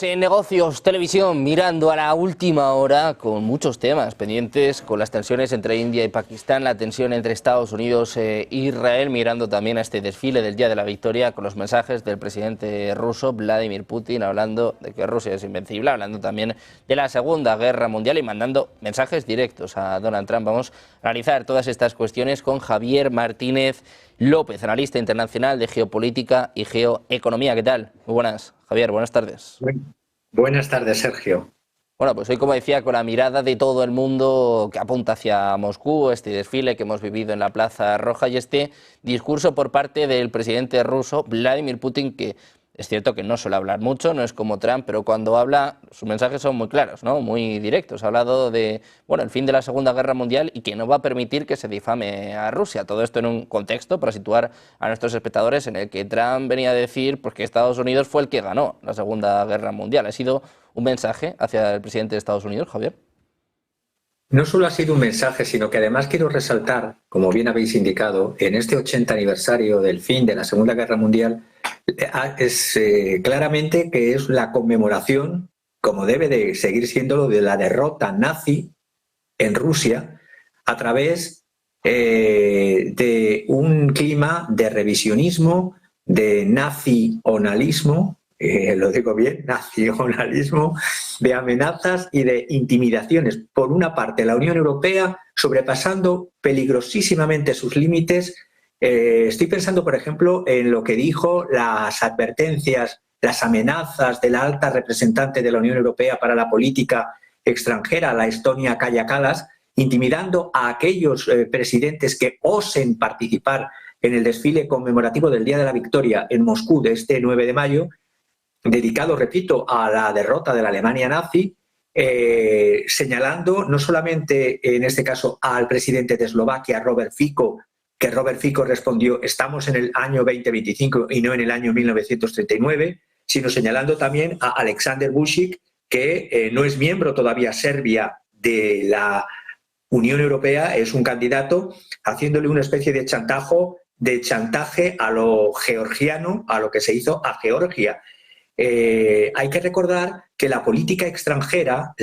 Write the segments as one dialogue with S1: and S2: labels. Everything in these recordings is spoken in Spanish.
S1: En negocios, televisión, mirando a la última hora con muchos temas pendientes, con las tensiones entre India y Pakistán, la tensión entre Estados Unidos e Israel, mirando también a este desfile del Día de la Victoria con los mensajes del presidente ruso Vladimir Putin, hablando de que Rusia es invencible, hablando también de la Segunda Guerra Mundial y mandando mensajes directos a Donald Trump. Vamos a analizar todas estas cuestiones con Javier Martínez López, analista internacional de geopolítica y geoeconomía. ¿Qué tal? Muy buenas, Javier, buenas tardes.
S2: Buenas tardes, Sergio.
S1: Bueno, pues hoy, como decía, con la mirada de todo el mundo que apunta hacia Moscú, este desfile que hemos vivido en la Plaza Roja y este discurso por parte del presidente ruso Vladimir Putin, que es cierto que no suele hablar mucho, no es como Trump, pero cuando habla sus mensajes son muy claros, ¿no? Muy directos. Ha hablado de, bueno, el fin de la Segunda Guerra Mundial y que no va a permitir que se difame a Rusia. Todo esto en un contexto, para situar a nuestros espectadores, en el que Trump venía a decir pues, que Estados Unidos fue el que ganó la Segunda Guerra Mundial. ¿Ha sido un mensaje hacia el presidente de Estados Unidos, Javier?
S2: No solo ha sido un mensaje, sino que además quiero resaltar, como bien habéis indicado, en este 80 aniversario del fin de la Segunda Guerra Mundial, es claramente que es la conmemoración, como debe de seguir siéndolo, de la derrota nazi en Rusia a través de un clima de revisionismo, de nacionalismo, lo digo bien, nacionalismo, de amenazas y de intimidaciones. Por una parte, la Unión Europea sobrepasando peligrosísimamente sus límites. Estoy pensando, por ejemplo, en lo que dijo las advertencias, las amenazas de la alta representante de la Unión Europea para la política extranjera, la Estonia Kaja Kallas, intimidando a aquellos presidentes que osen participar en el desfile conmemorativo del Día de la Victoria en Moscú de este 9 de mayo, dedicado, repito, a la derrota de la Alemania nazi, señalando no solamente, en este caso, al presidente de Eslovaquia, Robert Fico, que Robert Fico respondió: estamos en el año 2025 y no en el año 1939, sino señalando también a Alexander Vučić, que no es miembro todavía Serbia de la Unión Europea, es un candidato, haciéndole una especie de chantaje a lo georgiano, a lo que se hizo a Georgia. Hay que recordar que la política extranjera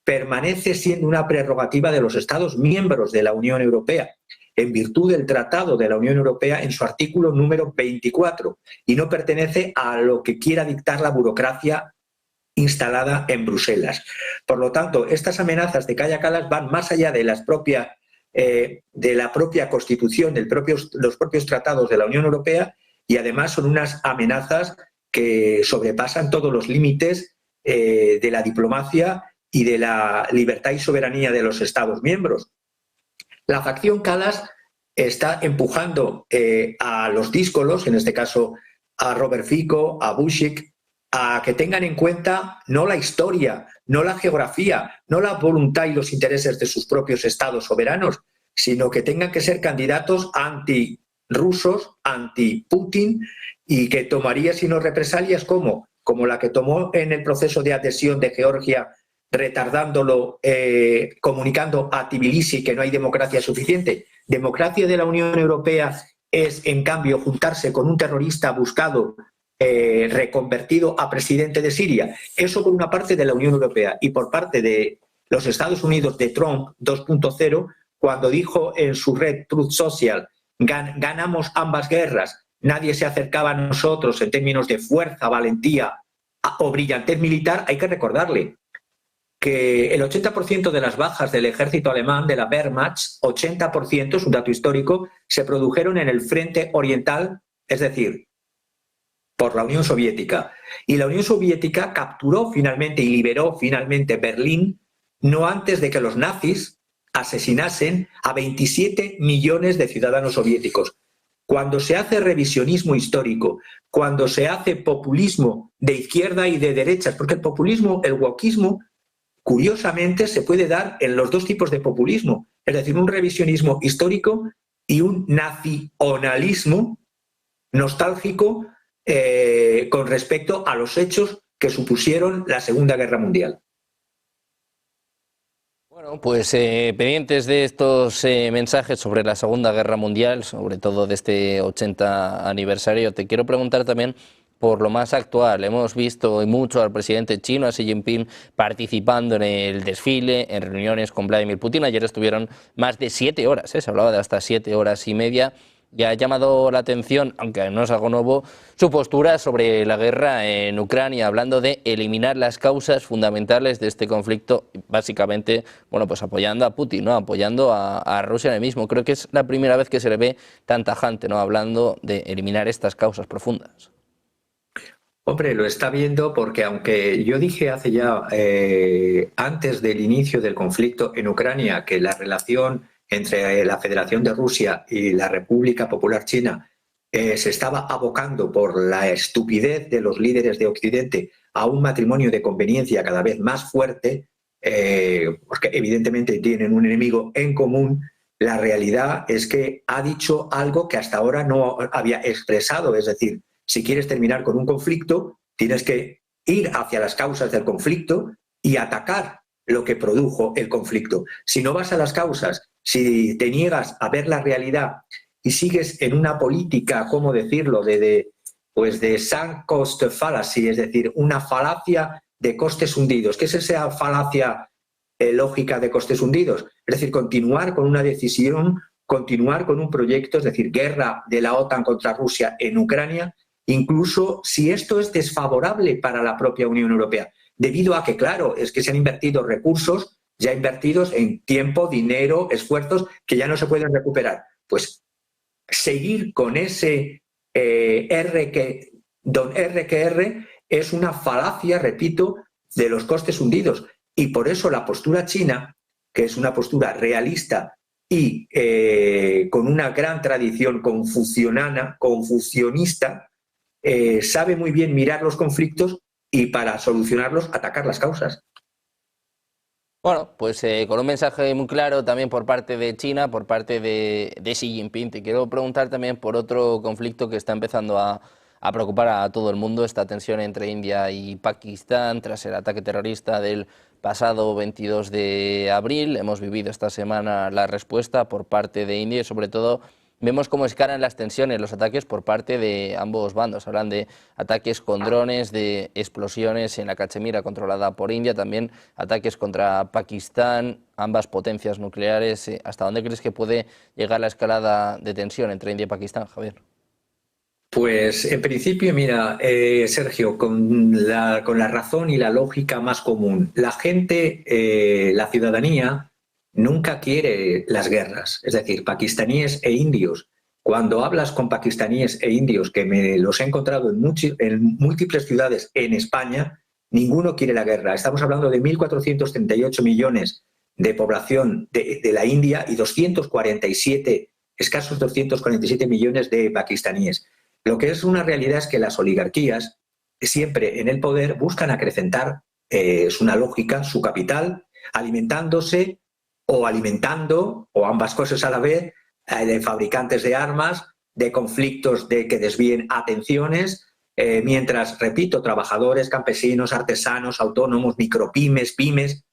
S2: permanece siendo una prerrogativa de los Estados miembros de la Unión Europea, en virtud del Tratado de la Unión Europea en su artículo número 24, y no pertenece a lo que quiera dictar la burocracia instalada en Bruselas. Por lo tanto, estas amenazas de Kaja Kallas van más allá de la propia Constitución, los propios tratados de la Unión Europea, y además son unas amenazas que sobrepasan todos los límites de la diplomacia y de la libertad y soberanía de los Estados miembros. La facción Kallas está empujando a los díscolos, en este caso a Robert Fico, a Vučić, a que tengan en cuenta no la historia, no la geografía, no la voluntad y los intereses de sus propios estados soberanos, sino que tengan que ser candidatos anti-rusos, anti-Putin, y que tomaría sino represalias como la que tomó en el proceso de adhesión de Georgia, retardándolo, comunicando a Tbilisi que no hay democracia suficiente. Democracia de la Unión Europea es, en cambio, juntarse con un terrorista buscado, reconvertido a presidente de Siria. Eso por una parte de la Unión Europea. Y por parte de los Estados Unidos de Trump 2.0, cuando dijo en su red Truth Social: ganamos ambas guerras, nadie se acercaba a nosotros en términos de fuerza, valentía o brillantez militar. Hay que recordarle que el 80% de las bajas del ejército alemán, de la Wehrmacht, 80%, es un dato histórico, se produjeron en el frente oriental, es decir, por la Unión Soviética. Y la Unión Soviética capturó finalmente y liberó finalmente Berlín no antes de que los nazis asesinasen a 27 millones de ciudadanos soviéticos. Cuando se hace revisionismo histórico, cuando se hace populismo de izquierda y de derechas, porque el populismo, el wokismo, curiosamente se puede dar en los dos tipos de populismo, es decir, un revisionismo histórico y un nacionalismo nostálgico con respecto a los hechos que supusieron la Segunda Guerra Mundial.
S1: Bueno, pues pendientes de estos mensajes sobre la Segunda Guerra Mundial, sobre todo de este 80 aniversario, te quiero preguntar también por lo más actual. Hemos visto mucho al presidente chino, a Xi Jinping, participando en el desfile, en reuniones con Vladimir Putin. Ayer estuvieron más de 7 horas, se hablaba de hasta 7 horas y media. Y ha llamado la atención, aunque no es algo nuevo, su postura sobre la guerra en Ucrania, hablando de eliminar las causas fundamentales de este conflicto, básicamente, bueno, pues apoyando a Putin, ¿no? Apoyando a Rusia en el mismo. Creo que es la primera vez que se le ve tan tajante, ¿no? Hablando de eliminar estas causas profundas.
S2: Hombre, lo está viendo porque aunque yo dije hace ya, antes del inicio del conflicto en Ucrania, que la relación entre la Federación de Rusia y la República Popular China se estaba abocando por la estupidez de los líderes de Occidente a un matrimonio de conveniencia cada vez más fuerte, porque evidentemente tienen un enemigo en común, la realidad es que ha dicho algo que hasta ahora no había expresado, es decir, si quieres terminar con un conflicto, tienes que ir hacia las causas del conflicto y atacar lo que produjo el conflicto. Si no vas a las causas, si te niegas a ver la realidad y sigues en una política, ¿cómo decirlo?, de sunk cost fallacy, es decir, una falacia de costes hundidos. ¿Qué es esa falacia lógica de costes hundidos? Es decir, continuar con una decisión, continuar con un proyecto, es decir, guerra de la OTAN contra Rusia en Ucrania, incluso si esto es desfavorable para la propia Unión Europea, debido a que, claro, es que se han invertido recursos ya invertidos en tiempo, dinero, esfuerzos que ya no se pueden recuperar. Pues seguir con ese don R que R es una falacia, repito, de los costes hundidos. Y por eso la postura china, que es una postura realista y con una gran tradición confucionista, sabe muy bien mirar los conflictos y para solucionarlos atacar las causas.
S1: Bueno, pues con un mensaje muy claro también por parte de China, por parte de Xi Jinping. Te quiero preguntar también por otro conflicto que está empezando a preocupar a todo el mundo, esta tensión entre India y Pakistán tras el ataque terrorista del pasado 22 de abril. Hemos vivido esta semana la respuesta por parte de India y sobre todo vemos cómo escalan las tensiones, los ataques por parte de ambos bandos. Hablan de ataques con drones, de explosiones en la Cachemira controlada por India, también ataques contra Pakistán, ambas potencias nucleares. ¿Hasta dónde crees que puede llegar la escalada de tensión entre India y Pakistán, Javier?
S2: Pues en principio, mira, Sergio, con la razón y la lógica más común, la gente, la ciudadanía, nunca quiere las guerras. Es decir, pakistaníes e indios. Cuando hablas con pakistaníes e indios, que me los he encontrado en múltiples ciudades en España, ninguno quiere la guerra. Estamos hablando de 1.438 millones de población de la India y escasos 247 millones de pakistaníes. Lo que es una realidad es que las oligarquías, siempre en el poder, buscan acrecentar, es una lógica, su capital, alimentándose o alimentando, o ambas cosas a la vez, de fabricantes de armas, de conflictos que desvíen atenciones, mientras, repito, trabajadores, campesinos, artesanos, autónomos, micropymes, pymes,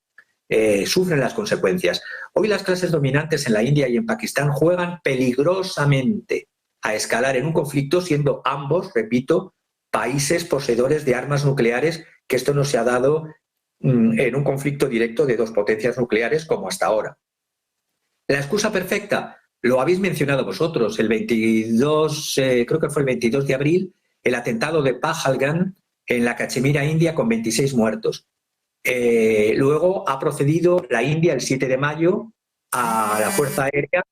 S2: sufren las consecuencias. Hoy las clases dominantes en la India y en Pakistán juegan peligrosamente a escalar en un conflicto, siendo ambos, repito, países poseedores de armas nucleares, que esto no se ha dado en un conflicto directo de dos potencias nucleares como hasta ahora. La excusa perfecta, lo habéis mencionado vosotros, el 22, creo que fue el 22 de abril, el atentado de Pahalgam en la Cachemira india con 26 muertos. Luego ha procedido la India el 7 de mayo a la Fuerza Aérea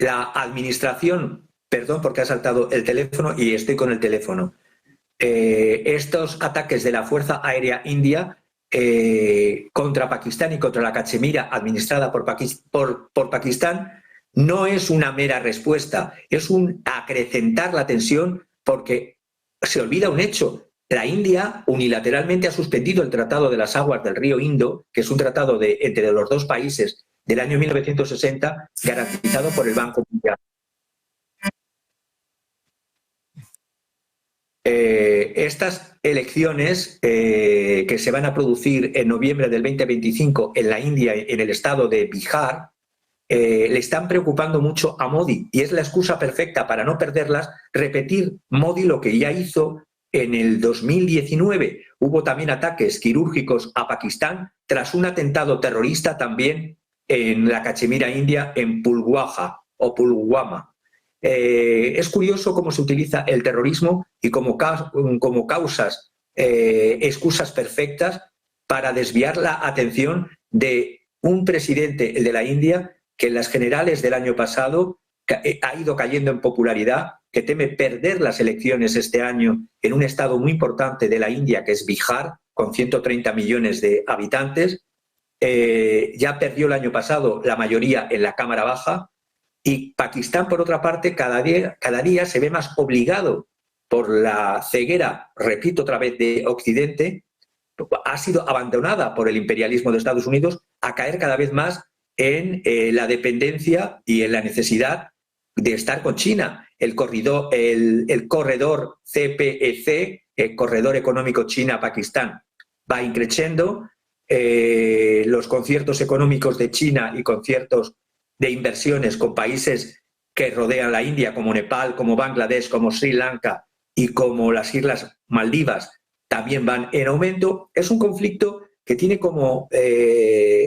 S2: la administración, perdón porque ha saltado el teléfono y estoy con el teléfono, estos ataques de la Fuerza Aérea India contra Pakistán y contra la Cachemira administrada por Pakistán no es una mera respuesta, es un acrecentar la tensión porque se olvida un hecho. La India unilateralmente ha suspendido el Tratado de las Aguas del Río Indo, que es un tratado entre los dos países del año 1960, garantizado por el Banco Mundial. Estas elecciones que se van a producir en noviembre del 2025 en la India, en el estado de Bihar, le están preocupando mucho a Modi y es la excusa perfecta para no perderlas, repetir Modi lo que ya hizo en el 2019. Hubo también ataques quirúrgicos a Pakistán tras un atentado terrorista también en la Cachemira india, en Pulwama o Pulwama. Es curioso cómo se utiliza el terrorismo y como causas, excusas perfectas para desviar la atención de un presidente, el de la India, que en las generales del año pasado ha ido cayendo en popularidad, que teme perder las elecciones este año en un estado muy importante de la India, que es Bihar, con 130 millones de habitantes. Ya perdió el año pasado la mayoría en la Cámara Baja. Y Pakistán, por otra parte, cada día se ve más obligado por la ceguera, repito otra vez, de Occidente, ha sido abandonada por el imperialismo de Estados Unidos, a caer cada vez más en la dependencia y en la necesidad de estar con China. El corredor CPEC, el Corredor Económico China-Pakistán, va increciendo. Los conciertos económicos de China y conciertos de inversiones con países que rodean la India, como Nepal, como Bangladesh, como Sri Lanka y como las Islas Maldivas, también van en aumento. Es un conflicto que tiene como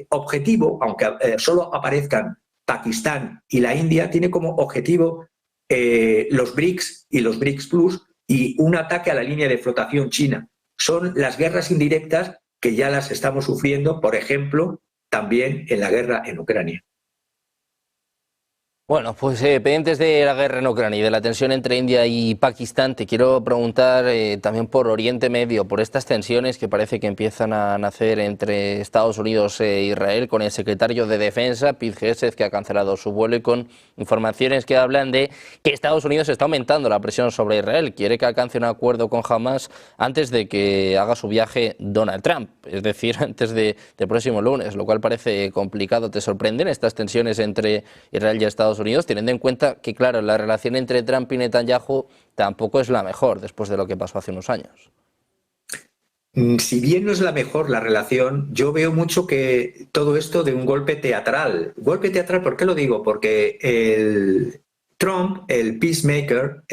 S2: objetivo, aunque solo aparezcan Pakistán y la India, tiene como objetivo los BRICS y los BRICS Plus y un ataque a la línea de flotación china. Son las guerras indirectas que ya las estamos sufriendo, por ejemplo, también en la guerra en Ucrania.
S1: Bueno, pues pendientes de la guerra en Ucrania y de la tensión entre India y Pakistán, te quiero preguntar también por Oriente Medio, por estas tensiones que parece que empiezan a nacer entre Estados Unidos e Israel, con el secretario de Defensa, Pete Hegseth, que ha cancelado su vuelo, y con informaciones que hablan de que Estados Unidos está aumentando la presión sobre Israel, quiere que alcance un acuerdo con Hamas antes de que haga su viaje Donald Trump, es decir, antes del próximo lunes, lo cual parece complicado. ¿Te sorprenden estas tensiones entre Israel y Estados Unidos, teniendo en cuenta que, claro, la relación entre Trump y Netanyahu tampoco es la mejor después de lo que pasó hace unos años?
S2: Si bien no es la mejor la relación, yo veo mucho que todo esto de un golpe teatral. Golpe teatral, ¿por qué lo digo? Porque el Trump, el peacemaker,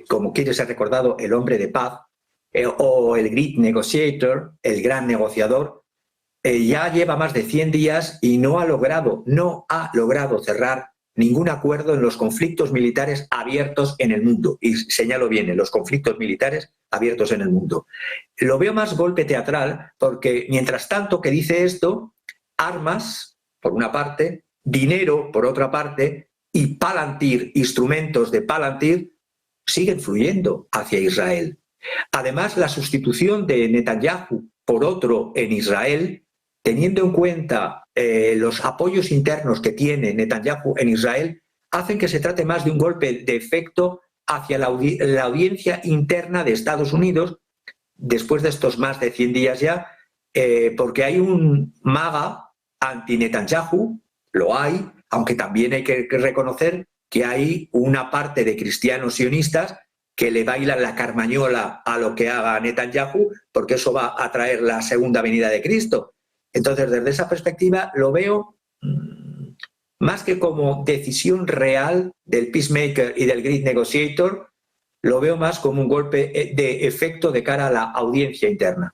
S2: como quiere ser recordado, el hombre de paz, o el great negotiator, el gran negociador, ya lleva más de 100 días y no ha logrado cerrar ningún acuerdo en los conflictos militares abiertos en el mundo. Y señalo bien, en los conflictos militares abiertos en el mundo. Lo veo más golpe teatral porque, mientras tanto que dice esto, armas, por una parte, dinero, por otra parte, y Palantir, instrumentos de Palantir, siguen fluyendo hacia Israel. Además, la sustitución de Netanyahu por otro en Israel, teniendo en cuenta los apoyos internos que tiene Netanyahu en Israel, hacen que se trate más de un golpe de efecto hacia la audiencia interna de Estados Unidos, después de estos más de 100 días ya, porque hay un MAGA anti-Netanyahu, lo hay, aunque también hay que reconocer que hay una parte de cristianos sionistas que le bailan la carmañola a lo que haga Netanyahu, porque eso va a traer la segunda venida de Cristo. Entonces, desde esa perspectiva, lo veo más que como decisión real del peacemaker y del great negotiator, lo veo más como un golpe de efecto de cara a la audiencia interna.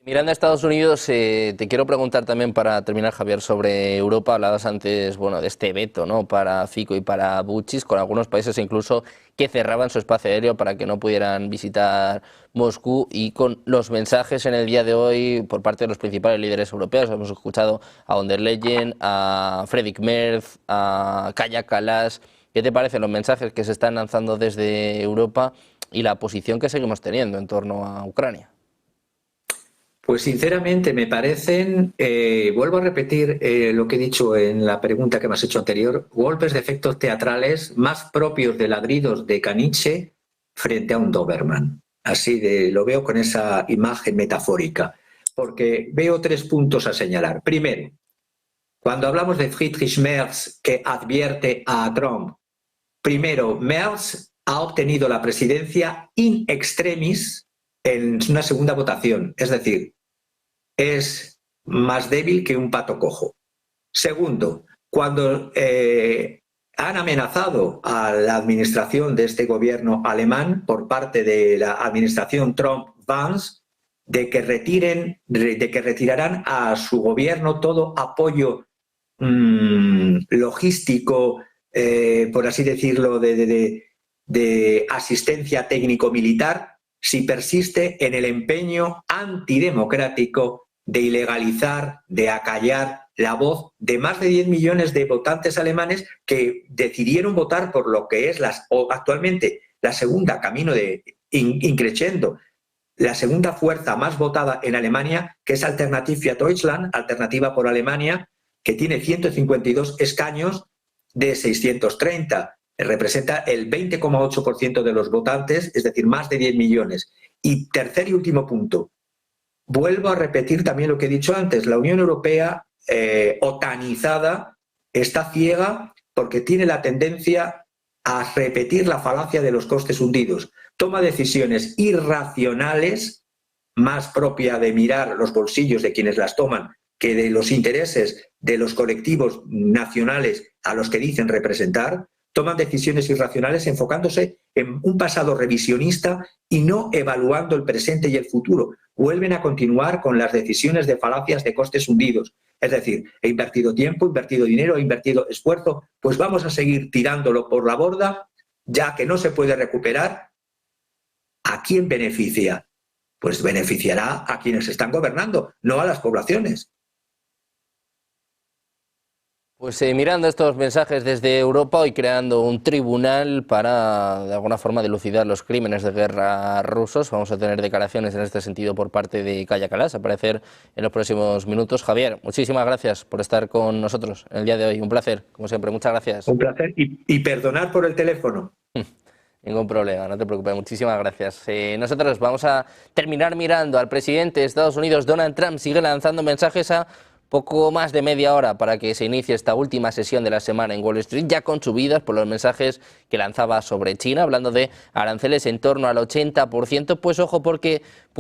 S1: Mirando a Estados Unidos, te quiero preguntar también, para terminar, Javier, sobre Europa. Hablabas antes, bueno, de este veto, ¿no?, para Fico y para Vučić, con algunos países incluso que cerraban su espacio aéreo para que no pudieran visitar Moscú, y con los mensajes en el día de hoy por parte de los principales líderes europeos. Hemos escuchado a von der Leyen, a Friedrich Merz, a Kaja Kallas. ¿Qué te parecen los mensajes que se están lanzando desde Europa y la posición que seguimos teniendo en torno a Ucrania?
S2: Pues sinceramente me parecen, vuelvo a repetir lo que he dicho en la pregunta que me has hecho anterior, golpes de efectos teatrales más propios de ladridos de caniche frente a un Doberman. Así lo veo con esa imagen metafórica, porque veo 3 puntos a señalar. Primero, cuando hablamos de Friedrich Merz, que advierte a Trump, primero, Merz ha obtenido la presidencia in extremis en una segunda votación, es decir, es más débil que un pato cojo. Segundo, cuando han amenazado a la administración de este gobierno alemán por parte de la administración Trump-Vance de que retirarán a su gobierno todo apoyo logístico, por así decirlo, de asistencia técnico-militar, si persiste en el empeño antidemocrático de ilegalizar, de acallar la voz de más de 10 millones de votantes alemanes que decidieron votar por lo que es actualmente la segunda, camino de increciendo, la segunda fuerza más votada en Alemania, que es Alternative für Deutschland, Alternativa por Alemania, que tiene 152 escaños de 630. Representa el 20,8% de los votantes, es decir, más de 10 millones. Y tercer y último punto. Vuelvo a repetir también lo que he dicho antes. La Unión Europea, otanizada, está ciega porque tiene la tendencia a repetir la falacia de los costes hundidos. Toma decisiones irracionales, más propia de mirar los bolsillos de quienes las toman que de los intereses de los colectivos nacionales a los que dicen representar. Toman decisiones irracionales enfocándose en un pasado revisionista y no evaluando el presente y el futuro. Vuelven a continuar con las decisiones de falacias de costes hundidos. Es decir, he invertido tiempo, he invertido dinero, he invertido esfuerzo, pues vamos a seguir tirándolo por la borda, ya que no se puede recuperar. ¿A quién beneficia? Pues beneficiará a quienes están gobernando, no a las poblaciones.
S1: Pues mirando estos mensajes desde Europa y creando un tribunal para, de alguna forma, dilucidar los crímenes de guerra rusos. Vamos a tener declaraciones en este sentido por parte de Kaja Kallas, a aparecer en los próximos minutos. Javier, muchísimas gracias por estar con nosotros en el día de hoy. Un placer, como siempre. Muchas gracias.
S2: Un placer y perdonad por el teléfono.
S1: Ningún problema, no te preocupes, muchísimas gracias. Nosotros vamos a terminar mirando al presidente de Estados Unidos, Donald Trump. Sigue lanzando mensajes a poco más de media hora para que se inicie esta última sesión de la semana en Wall Street, ya con subidas por los mensajes que lanzaba sobre China, hablando de aranceles en torno al 80%, pues ojo porque